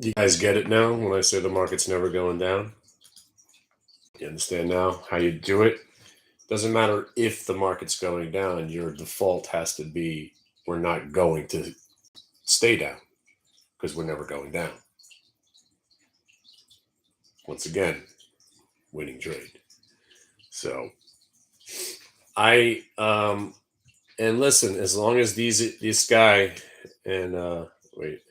You guys get it now when I say the market's never going down? You understand now how you do it? Doesn't matter if the market's going down, your default has to be we're not going to stay down because we're never going down. Once again, winning trade. So I and listen, as long as this guy and wait,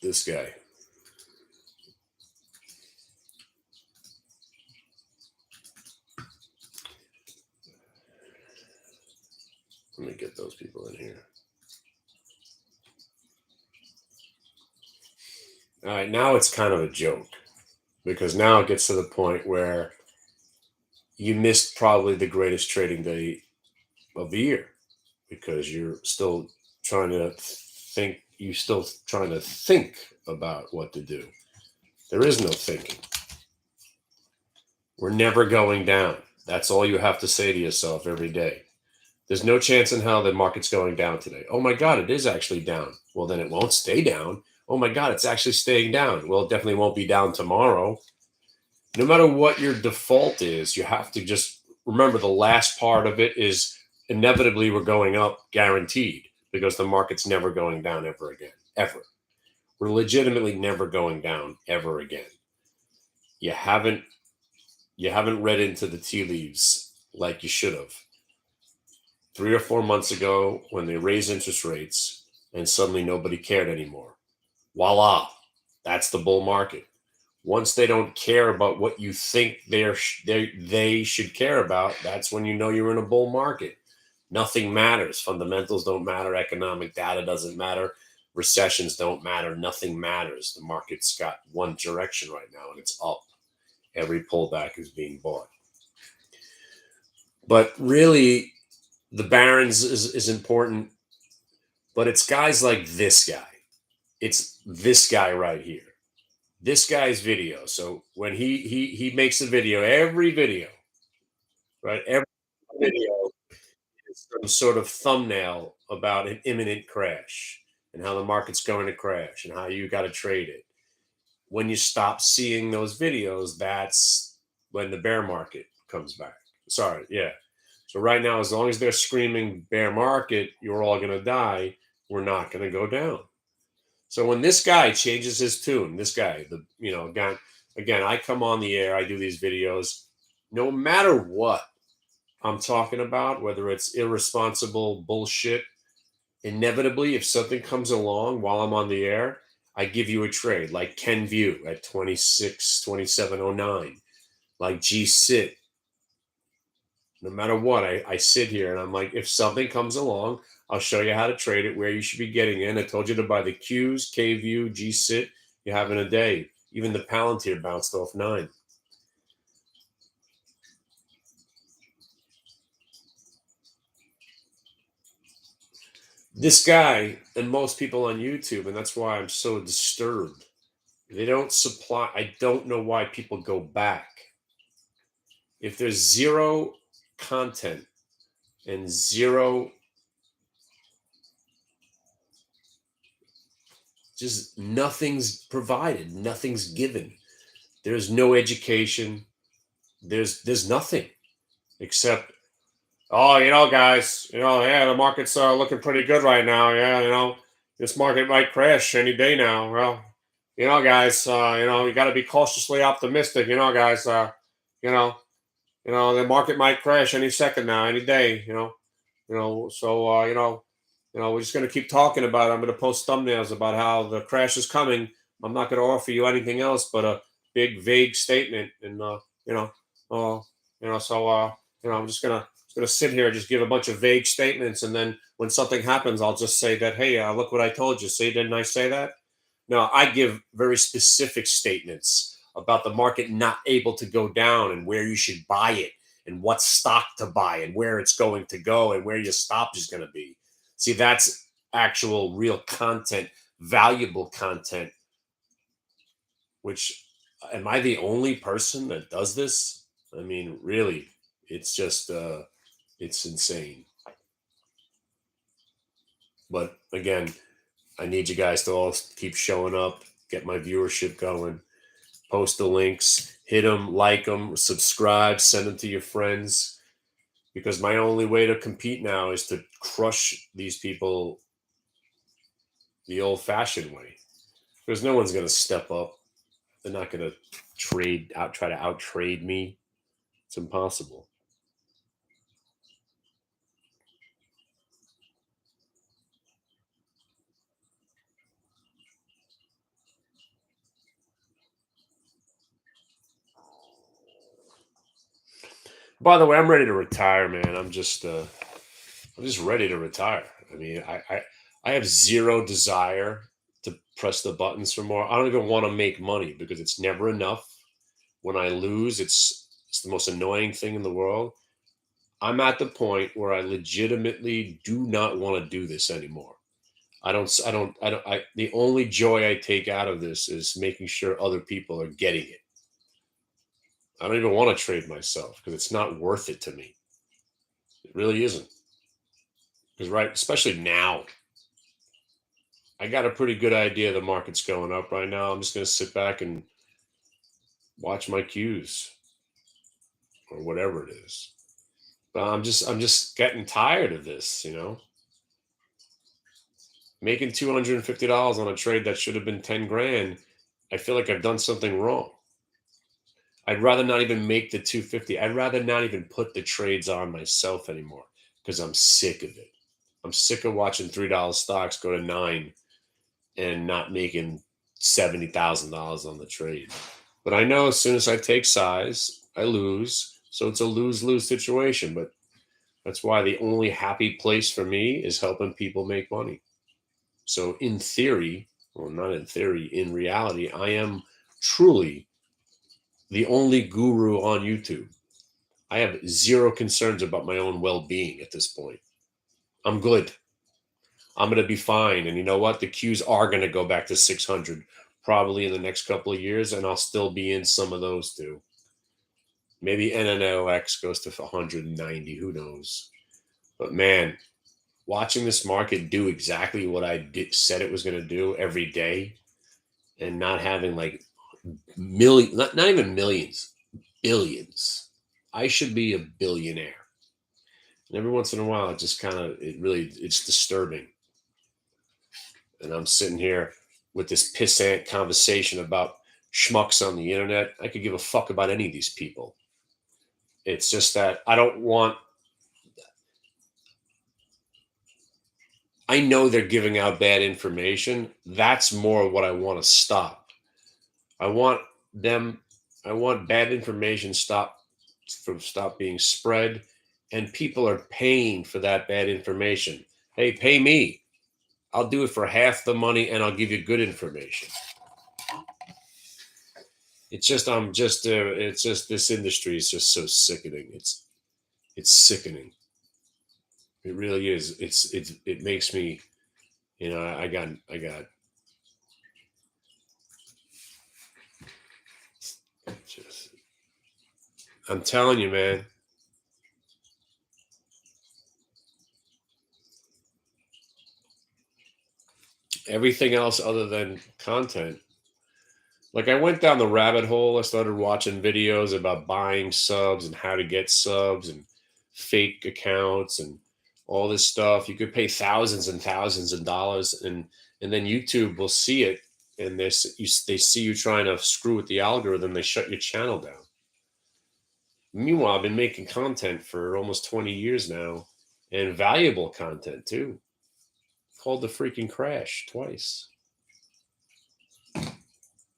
this guy. Let me get those people in here. All right, now it's kind of a joke because now it gets to the point where you missed probably the greatest trading day of the year because you're still trying to think about what to do. There is no thinking. We're never going down. That's all you have to say to yourself every day. There's no chance in hell the market's going down today. Oh my God, it is actually down. Well, then it won't stay down. Oh my God, it's actually staying down. Well, it definitely won't be down tomorrow. No matter what your default is, you have to just remember the last part of it is inevitably we're going up, guaranteed, because the market's never going down ever again. Ever. We're legitimately never going down ever again. You haven't read into the tea leaves like you should have. 3 or 4 months ago, when they raised interest rates and suddenly nobody cared anymore. Voila, that's the bull market. Once they don't care about what you think they should care about, that's when you know you're in a bull market. Nothing matters. Fundamentals don't matter. Economic data doesn't matter. Recessions don't matter. Nothing matters. The market's got one direction right now, and it's up. Every pullback is being bought. But really, the Barron's is important, but it's guys like this guy. It's this guy right here. This guy's video. So when he makes a video, every video, right? Every video is some sort of thumbnail about an imminent crash and how the market's going to crash and how you got to trade it. When you stop seeing those videos, that's when the bear market comes back. Sorry, yeah. So right now, as long as they're screaming bear market, you're all going to die. We're not going to go down. So when this guy changes his tune, this guy, guy, again, I come on the air, I do these videos, no matter what I'm talking about, whether it's irresponsible bullshit, inevitably, if something comes along while I'm on the air, I give you a trade like Ken View at 26, 27.09, like G Sit. No matter what, I sit here and I'm like, if something comes along, I'll show you how to trade it, where you should be getting in. I told you to buy the Qs, KView, GSIT. You're having a day. Even the Palantir bounced off 9. This guy and most people on YouTube, and that's why I'm so disturbed. They don't supply. I don't know why people go back. If there's zero content and zero, just nothing's provided, nothing's given. There's no education. There's nothing except, oh, guys, yeah, the market's looking pretty good right now. Yeah, this market might crash any day now. Well, guys, you got to be cautiously optimistic. Guys, the market might crash any second now, any day. So we're just gonna keep talking about it. I'm gonna post thumbnails about how the crash is coming. I'm not gonna offer you anything else but a big vague statement, and you know, uh, so I'm just gonna sit here and just give a bunch of vague statements, and then when something happens, I'll just say that, hey, look what I told you. See, didn't I say that? No, I give very specific statements about the market not able to go down and where you should buy it and what stock to buy and where it's going to go and where your stop is going to be. See, that's actual real content, valuable content, which, am I the only person that does this? I mean, really, it's just, it's insane. But again, I need you guys to all keep showing up, get my viewership going, post the links, hit them, like them, subscribe, send them to your friends. Because my only way to compete now is to crush these people the old fashioned way. Because no one's going to step up. They're not going to try to out trade me. It's impossible. By the way, I'm ready to retire, man. I'm just ready to retire. I mean, I have zero desire to press the buttons for more. I don't even want to make money because it's never enough. When I lose, it's the most annoying thing in the world. I'm at the point where I legitimately do not want to do this anymore. The only joy I take out of this is making sure other people are getting it. I don't even want to trade myself because it's not worth it to me. It really isn't. Because right, especially now, I got a pretty good idea the market's going up right now. I'm just going to sit back and watch my cues or whatever it is. But I'm just getting tired of this, Making $250 on a trade that should have been 10 grand. I feel like I've done something wrong. I'd rather not even make the 250. I'd rather not even put the trades on myself anymore because I'm sick of it. I'm sick of watching $3 stocks go to 9 and not making $70,000 on the trade. But I know as soon as I take size, I lose. So it's a lose-lose situation. But that's why the only happy place for me is helping people make money. So in theory, well, not in theory, in reality, I am truly the only guru on YouTube. I have zero concerns about my own well-being at this point. I'm good. I'm going to be fine. And you know what? The Qs are going to go back to 600 probably in the next couple of years, and I'll still be in some of those too. Maybe NNOX goes to 190. Who knows? But man, watching this market do exactly what said it was going to do every day and not having like not even millions, billions. I should be a billionaire. And every once in a while, it's disturbing. And I'm sitting here with this pissant conversation about schmucks on the internet. I could give a fuck about any of these people. It's just that I know they're giving out bad information. That's more what I want to stop. I want bad information stop being spread, and people are paying for that bad information. Hey, pay me. I'll do it for half the money and I'll give you good information. It's just this industry is just so sickening. It's sickening. It really is. It makes me, I got just, I'm telling you, man. Everything else other than content. Like I went down the rabbit hole. I started watching videos about buying subs and how to get subs and fake accounts and all this stuff. You could pay thousands and thousands of dollars, and then YouTube will see it, and they see you trying to screw with the algorithm. They shut your channel down. Meanwhile, I've been making content for almost 20 years now, and valuable content too. Called the freaking crash twice.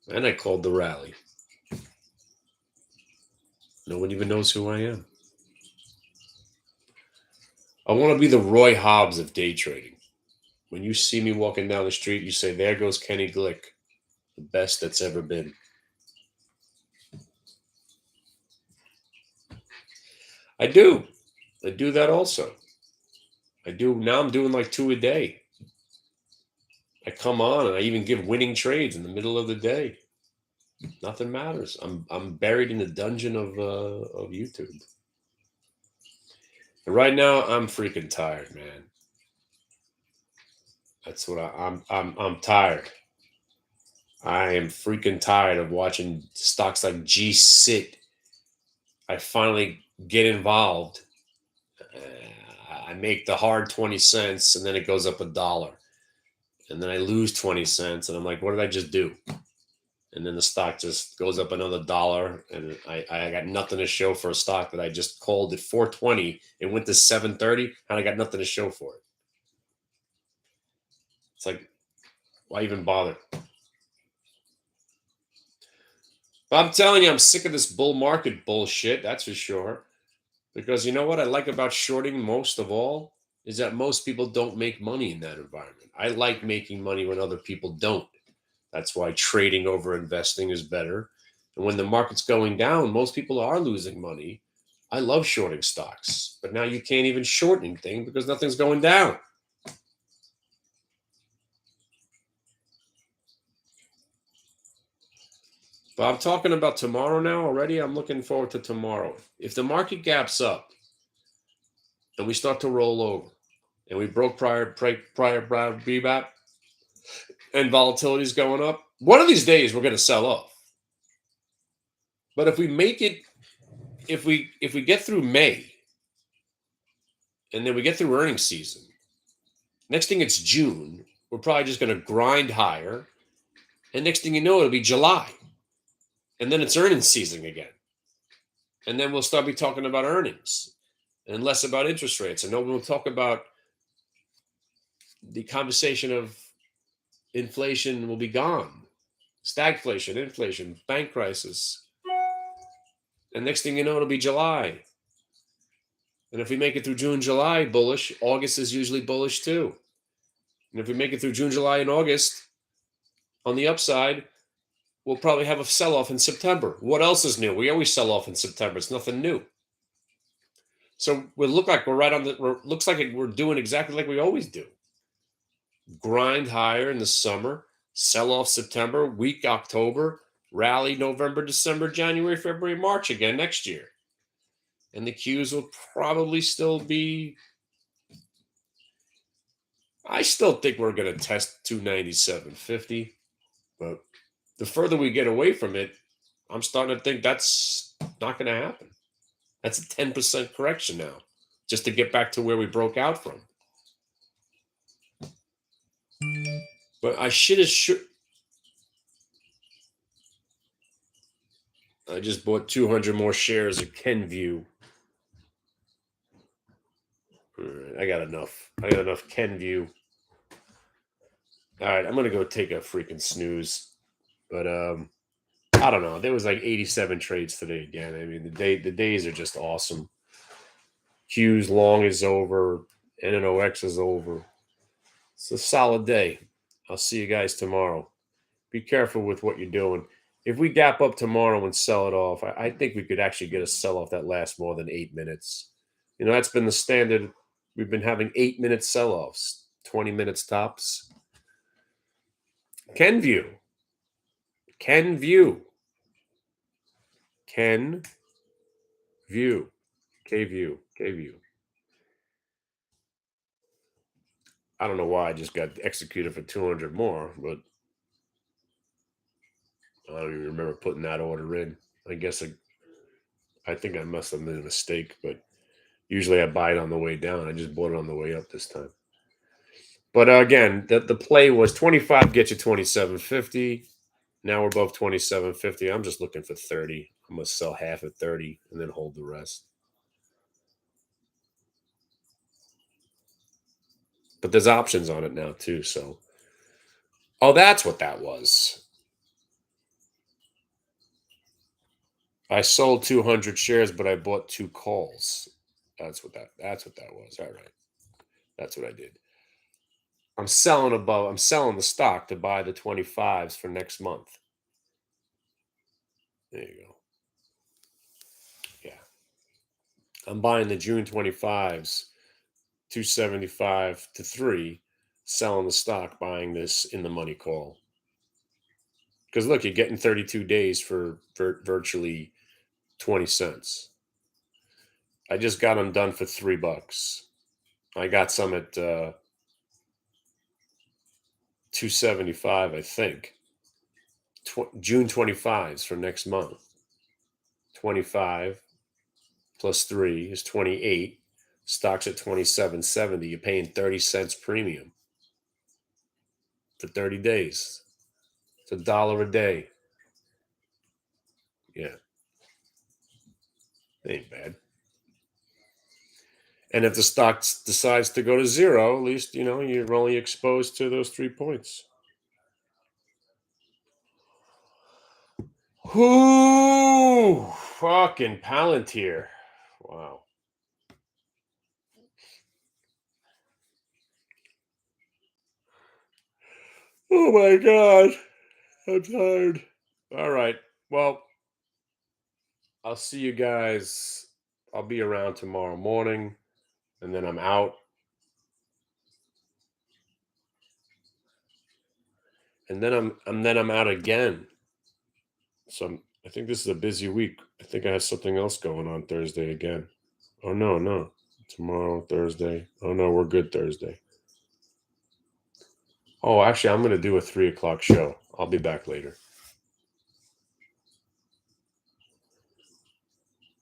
And I called the rally. No one even knows who I am. I want to be the Roy Hobbs of day trading. When you see me walking down the street, you say, there goes Kenny Glick, the best that's ever been. I do that also. I do. Now I'm doing like 2 a day. I come on and I even give winning trades in the middle of the day. Nothing matters. I'm buried in the dungeon of YouTube. And right now I'm freaking tired, man. That's what I'm tired. I am freaking tired of watching stocks like G sit. I finally get involved. I make the hard 20 cents and then it goes up a dollar. And then I lose 20 cents and I'm like, what did I just do? And then the stock just goes up another dollar and I got nothing to show for a stock that I just called at 420 and went to 730 and I got nothing to show for it. It's like, why even bother? But I'm telling you, I'm sick of this bull market bullshit, that's for sure. Because you know what I like about shorting most of all is that most people don't make money in that environment. I like making money when other people don't. That's why trading over investing is better. And when the market's going down, most people are losing money. I love shorting stocks, but now you can't even short anything because nothing's going down. But I'm talking about tomorrow now already. I'm looking forward to tomorrow. If the market gaps up and we start to roll over and we broke prior BBAP and volatility is going up, one of these days we're going to sell off. But if we make it, if we get through May and then we get through earnings season, next thing it's June, we're probably just going to grind higher, and next thing you know, it'll be July, and then it's earnings season again, and then we'll start be talking about earnings and less about interest rates, and no one will talk about the conversation of inflation will be gone, stagflation, inflation, bank crisis, and next thing you know, it'll be July. And if we make it through June, July, bullish, August is usually bullish too. And if we make it through June, July, and August on the upside, we'll probably have a sell off in September. What else is new? We always sell off in September. It's nothing new. So we look like we're right on the, looks like we're doing exactly like we always do. Grind higher in the summer, sell off September, weak October, rally November, December, January, February, March again next year. And the Qs will probably still be, I still think we're going to test 297.50, but the further we get away from it, I'm starting to think that's not going to happen. That's a 10% correction now, just to get back to where we broke out from. But I should have I just bought 200 more shares of Kenvue. All right, I got enough. I got enough Kenvue. All right, I'm gonna go take a freaking snooze. But I don't know. There was like 87 trades today again. I mean, the days are just awesome. Q's long is over. NNOX is over. It's a solid day. I'll see you guys tomorrow. Be careful with what you're doing. If we gap up tomorrow and sell it off, I think we could actually get a sell off that lasts more than 8 minutes. You know, that's been the standard. We've been having 8 minute sell offs, 20 minutes tops. Kenvue. Kenvue. Kenvue. Kview. Kview. I don't know why I just got executed for 200 more, but I don't even remember putting that order in. I guess I think I must have made a mistake, but usually I buy it on the way down. I just bought it on the way up this time. But again, the play was 25 get you 27.50. Now we're above 27.50. I'm just looking for 30. I'm gonna sell half at 30 and then hold the rest. But there's options on it now too. So, oh, that's what that was. I sold 200 shares, but I bought 2 calls. That's what that was. All right. That's what I did. I'm selling above. I'm selling the stock to buy the 25s for next month. There you go. Yeah. I'm buying the June 25s, 275 to 3, selling the stock, buying this in the money call. Because look, you're getting 32 days for virtually 20 cents. I just got them done for $3. I got some at 275, I think. June 25 is for next month. 25 plus 3 is 28. Stock's at 27.70. You're paying 30 cents premium for 30 days. It's $1 a day. Yeah. Ain't bad. And if the stock decides to go to zero, at least, you're only exposed to those 3 points. Whoo! Fucking Palantir. Wow. Oh my God. I'm tired. All right. Well, I'll see you guys. I'll be around tomorrow morning and then I'm out. And then I'm out again. So I think this is a busy week. I think I have something else going on Thursday again. Oh no. Tomorrow, Thursday. Oh no, we're good Thursday. Oh, actually, I'm going to do a 3 o'clock show. I'll be back later.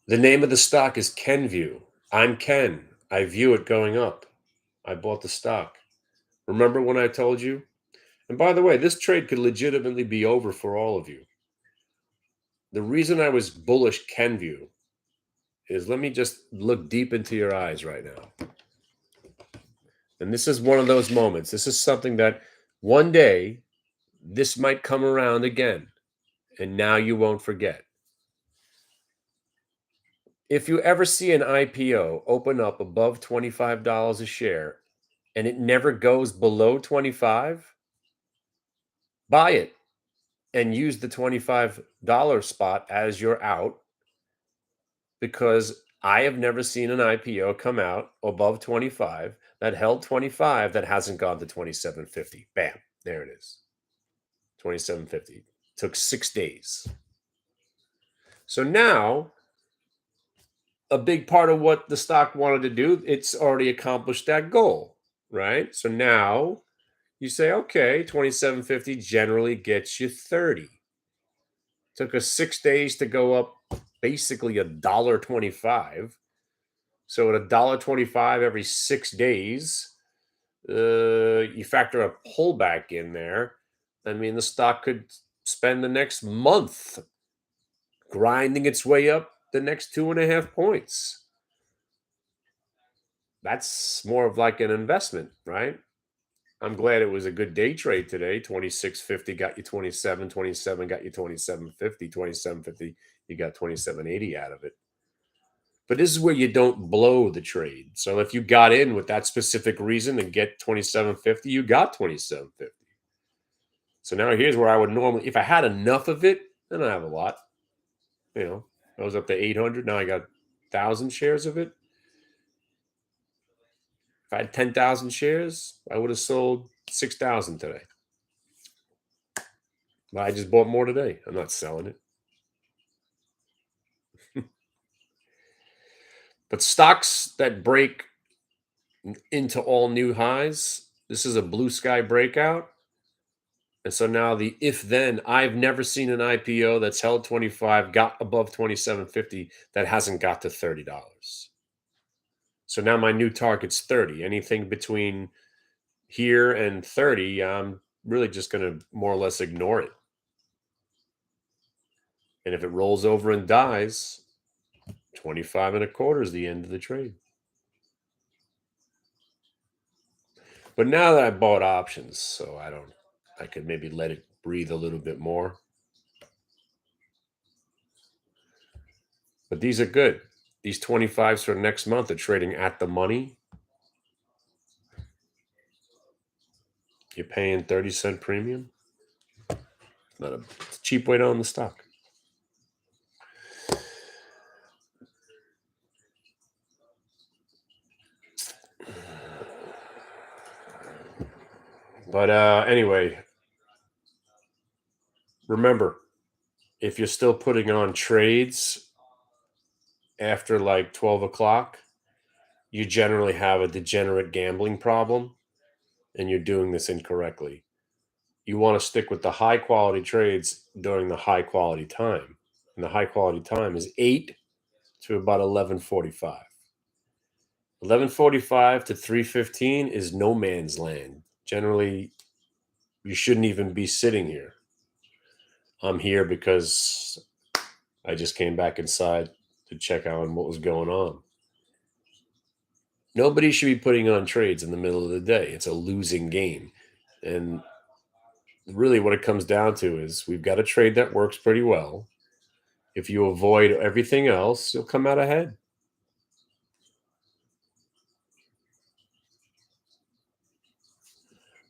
The name of the stock is Kenview. I'm Ken. I view it going up. I bought the stock. Remember when I told you? And by the way, this trade could legitimately be over for all of you. The reason I was bullish Kenview is, let me just look deep into your eyes right now. And this is one of those moments. This is something that one day this might come around again. And now you won't forget. If you ever see an IPO open up above $25 a share and it never goes below 25, buy it and use the $25 spot as your out, because I have never seen an IPO come out above 25 that held 25 that hasn't gone to 27.50. Bam, there it is. 27.50. Took 6 days. So now a big part of what the stock wanted to do, it's already accomplished that goal, right? So now you say, okay, 27.50 generally gets you 30. Took us 6 days to go up basically $1.25. So at $1.25 every 6 days, you factor a pullback in there. I mean, the stock could spend the next month grinding its way up the next 2.5 points. That's more of like an investment, right? I'm glad it was a good day trade today. 26.50 got you 27, 27 got you 27.50, 27.50 you got 27.80 out of it. But this is where you don't blow the trade. So if you got in with that specific reason and get 27.50, you got 27.50. So now here's where I would normally, if I had enough of it, then I have a lot. I was up to 800. Now I got 1,000 shares of it. If I had 10,000 shares, I would have sold 6,000 today. But I just bought more today. I'm not selling it. But stocks that break into all new highs, this is a blue sky breakout. And so now the if then, I've never seen an IPO that's held 25, got above 27.50 that hasn't got to $30. So now my new target's 30. Anything between here and 30, I'm really just going to more or less ignore it. And if it rolls over and dies, 25.25 is the end of the trade. But now that I bought options, so I could maybe let it breathe a little bit more. But these are good. These 25s for next month are trading at the money. You're paying 30-cent premium. It's a cheap way to own the stock. But anyway, remember, if you're still putting on trades after like 12 o'clock, you generally have a degenerate gambling problem and you're doing this incorrectly. you want to stick with the high quality trades during the high quality time. And the high quality time is 8 to about 11:45. 11:45 to 3:15 is no man's land. Generally, you shouldn't even be sitting here. I'm here because I just came back inside to check out on what was going on. Nobody should be putting on trades in the middle of the day. It's a losing game. And really what it comes down to is we've got a trade that works pretty well. If you avoid everything else, you'll come out ahead.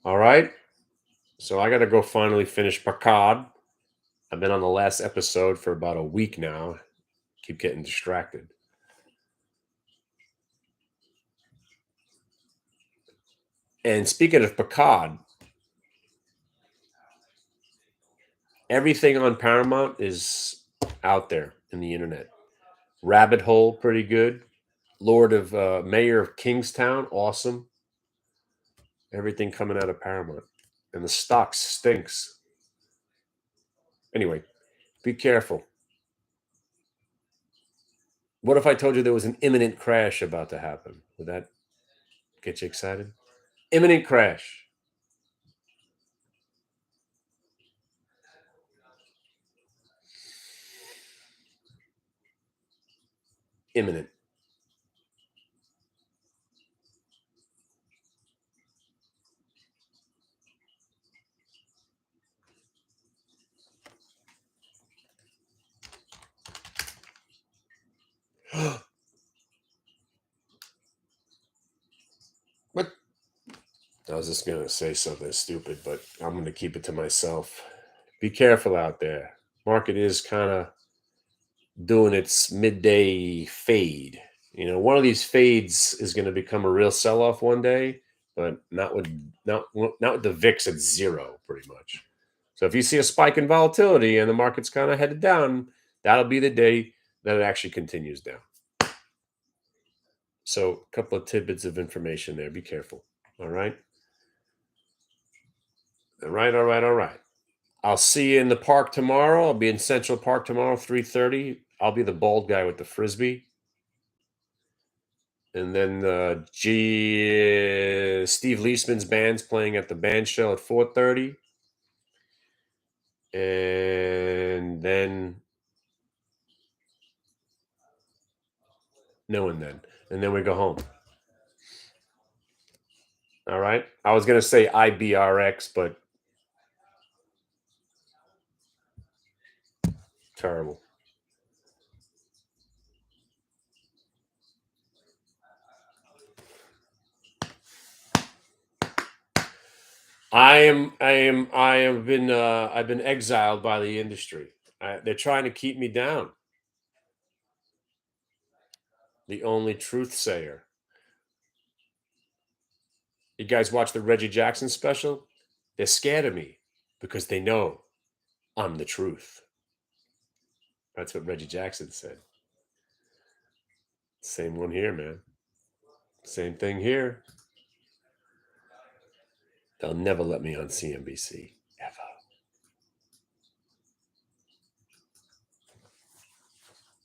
All right. So I got to go finally finish Picard. I've been on the last episode for about a week now. Keep getting distracted. And speaking of Picard, everything on Paramount is out there in the internet. Rabbit Hole, pretty good. Mayor of Kingstown, awesome. Everything coming out of Paramount. And the stock stinks. Anyway, be careful. What if I told you there was an imminent crash about to happen? Would that get you excited? Imminent crash. Imminent. What? I was just going to say something stupid, but I'm going to keep it to myself. Be careful out there. Market is kind of doing its midday fade. One of these fades is going to become a real sell-off one day, but not with the VIX at zero, pretty much. So if you see a spike in volatility and the market's kind of headed down, that'll be the day that it actually continues down. So a couple of tidbits of information there. Be careful. All right. All right. All right. All right. I'll see you in the park tomorrow. I'll be in Central Park tomorrow, 3:30. I'll be the bald guy with the frisbee. And then Steve Leisman's band's playing at the band shell at 4:30. And then and then we go home. All right. I was going to say IBRX, but terrible. I've been exiled by the industry. They're trying to keep me down. The only truth sayer. You guys watch the Reggie Jackson special? They're scared of me because they know I'm the truth. That's what Reggie Jackson said. Same one here, man. Same thing here. They'll never let me on CNBC.